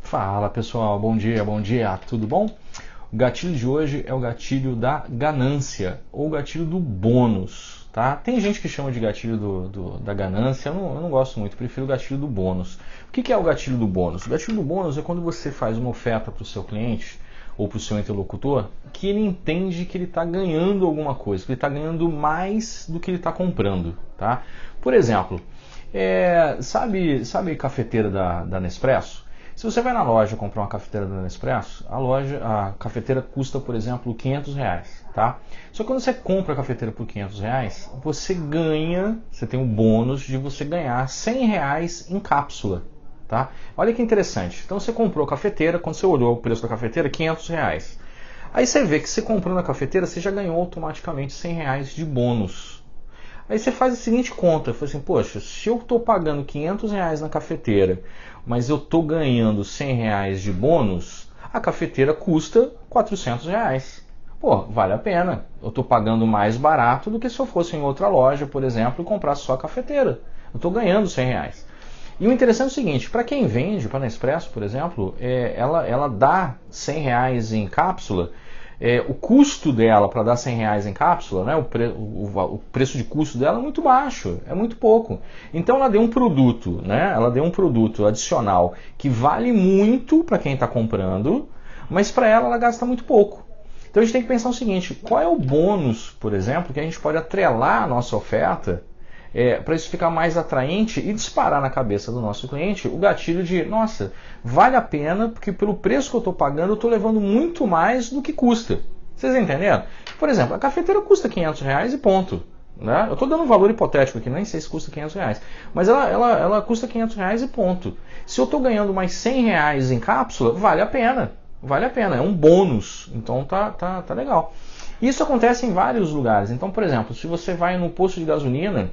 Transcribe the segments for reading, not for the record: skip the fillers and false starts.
Fala pessoal, bom dia, tudo bom? O gatilho de hoje é o gatilho da ganância ou gatilho do bônus, tá? Tem gente que chama de gatilho da ganância, eu não gosto muito, prefiro o gatilho do bônus. O que é o gatilho do bônus? O gatilho do bônus é quando você faz uma oferta para o seu cliente ou para o seu interlocutor que ele entende que ele está ganhando alguma coisa, que ele está ganhando mais do que ele está comprando, tá? Por exemplo, sabe cafeteira da Nespresso? Se você vai na loja comprar uma cafeteira da Nespresso, a cafeteira custa, por exemplo, R$500, tá? Só que quando você compra a cafeteira por R$500, você tem o bônus de você ganhar R$100 em cápsula, tá? Olha que interessante. Então você comprou a cafeteira, quando você olhou o preço da cafeteira, R$500. Aí você vê que você comprando a cafeteira, você já ganhou automaticamente R$100 de bônus. Aí você faz a seguinte conta, fala assim, poxa, se eu estou pagando R$500 na cafeteira, mas eu estou ganhando R$100 de bônus, a cafeteira custa R$400. Pô, vale a pena. Eu estou pagando mais barato do que se eu fosse em outra loja, por exemplo, e comprasse só a cafeteira. Eu estou ganhando R$100. E o interessante é o seguinte, para quem vende, para a Nespresso, por exemplo, ela dá R$100 em cápsula. O custo dela para dar R$100 em cápsula, né, o preço de custo dela é muito baixo, é muito pouco. Então ela deu um produto, né, ela deu um produto adicional que vale muito para quem está comprando, mas para ela gasta muito pouco. Então a gente tem que pensar o seguinte, qual é o bônus, por exemplo, que a gente pode atrelar a nossa oferta para isso ficar mais atraente e disparar na cabeça do nosso cliente o gatilho de, nossa, vale a pena porque pelo preço que eu estou pagando eu estou levando muito mais do que custa. Vocês entenderam? Por exemplo, a cafeteira custa R$500 e ponto. Né? Eu estou dando um valor hipotético aqui, nem sei se custa R$500, mas ela custa R$500 e ponto. Se eu estou ganhando mais R$100 em cápsula, vale a pena. Vale a pena, é um bônus, então tá legal. Isso acontece em vários lugares. Então, por exemplo, se você vai no posto de gasolina,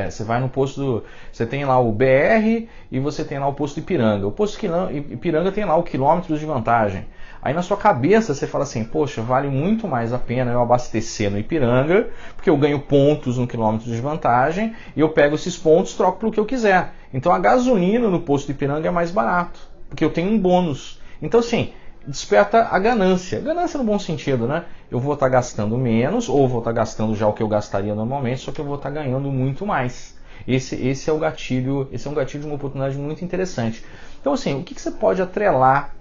você vai no posto, você tem lá o BR e você tem lá o posto Ipiranga. O posto Ipiranga tem lá o quilômetros de vantagem. Aí na sua cabeça você fala assim, poxa, vale muito mais a pena eu abastecer no Ipiranga, porque eu ganho pontos no quilômetro de vantagem, e eu pego esses pontos e troco pelo que eu quiser. Então a gasolina no posto Ipiranga é mais barato, porque eu tenho um bônus. Então assim, desperta a ganância. Ganância no bom sentido, né? Eu vou estar gastando menos, ou vou estar gastando já o que eu gastaria normalmente, só que eu vou estar ganhando muito mais. Esse é o gatilho, esse é um gatilho de uma oportunidade muito interessante. Então, assim, o que você pode atrelar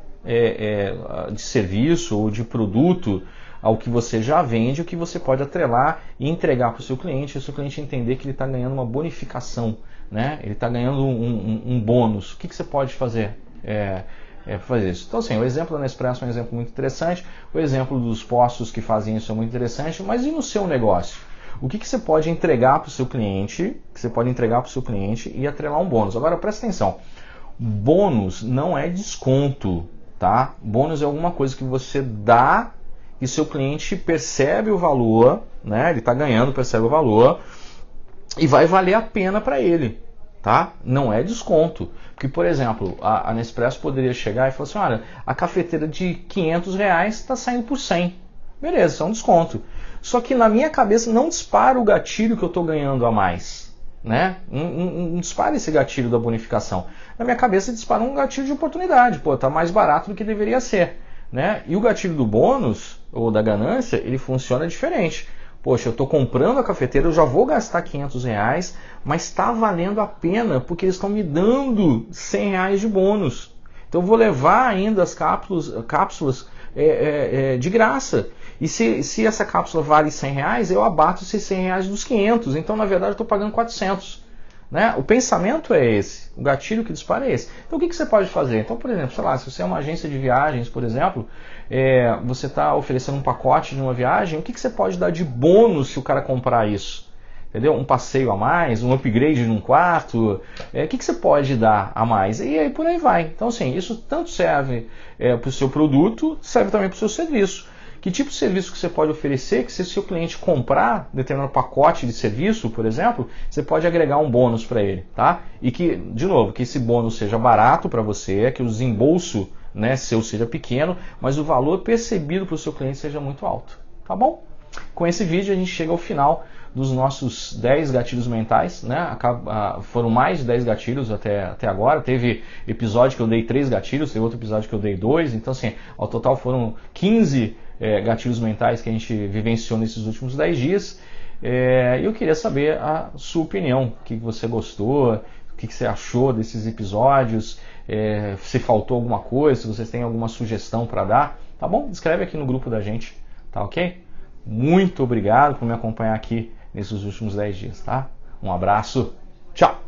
de serviço ou de produto ao que você já vende, o que você pode atrelar e entregar para o seu cliente, e o seu cliente entender que ele está ganhando uma bonificação, né? Ele está ganhando um bônus. O que você pode fazer? Fazer isso. Então, assim, o exemplo da Nespresso é um exemplo muito interessante, o exemplo dos postos que fazem isso é muito interessante, mas e no seu negócio? O que você pode entregar para o seu cliente, e atrelar um bônus? Agora, presta atenção, bônus não é desconto, tá? Bônus é alguma coisa que você dá e seu cliente percebe o valor, né? Ele está ganhando, percebe o valor e vai valer a pena para ele. Tá? Não é desconto. Porque, por exemplo, a Nespresso poderia chegar e falar assim, olha, a cafeteira de R$500 está saindo por 100. Beleza, isso é um desconto. Só que na minha cabeça não dispara o gatilho que eu estou ganhando a mais. Né? Não dispara esse gatilho da bonificação. Na minha cabeça dispara um gatilho de oportunidade. Pô, tá mais barato do que deveria ser. Né? E o gatilho do bônus, ou da ganância, ele funciona diferente. Poxa, eu estou comprando a cafeteira, eu já vou gastar R$500, mas está valendo a pena porque eles estão me dando R$100 de bônus. Então eu vou levar ainda as cápsulas de graça. E se essa cápsula vale R$100, eu abato esses R$100 dos 500. Então na verdade eu estou pagando 400. Né? O pensamento é esse, o gatilho que dispara é esse. Então o que você pode fazer? Então, por exemplo, sei lá, se você é uma agência de viagens, por exemplo, você está oferecendo um pacote de uma viagem, o que você pode dar de bônus se o cara comprar isso? Entendeu? Um passeio a mais, um upgrade num quarto, o que você pode dar a mais? E aí por aí vai. Então assim, isso tanto serve para o seu produto, serve também para o seu serviço. Que tipo de serviço que você pode oferecer, que se o seu cliente comprar determinado pacote de serviço, por exemplo, você pode agregar um bônus para ele, tá? E que, de novo, que esse bônus seja barato para você, que o desembolso, né, seu seja pequeno, mas o valor percebido para o seu cliente seja muito alto, tá bom? Com esse vídeo a gente chega ao final dos nossos 10 gatilhos mentais, né? Foram mais de 10 gatilhos até agora. Teve episódio que eu dei 3 gatilhos, teve outro episódio que eu dei 2. Então, assim, ao total foram 15 gatilhos mentais que a gente vivenciou nesses últimos 10 dias. Eu queria saber a sua opinião, o que você gostou, o que você achou desses episódios, se faltou alguma coisa, se vocês têm alguma sugestão para dar, tá bom? Escreve aqui no grupo da gente, tá ok? Muito obrigado por me acompanhar aqui nesses últimos 10 dias, tá? Um abraço, tchau!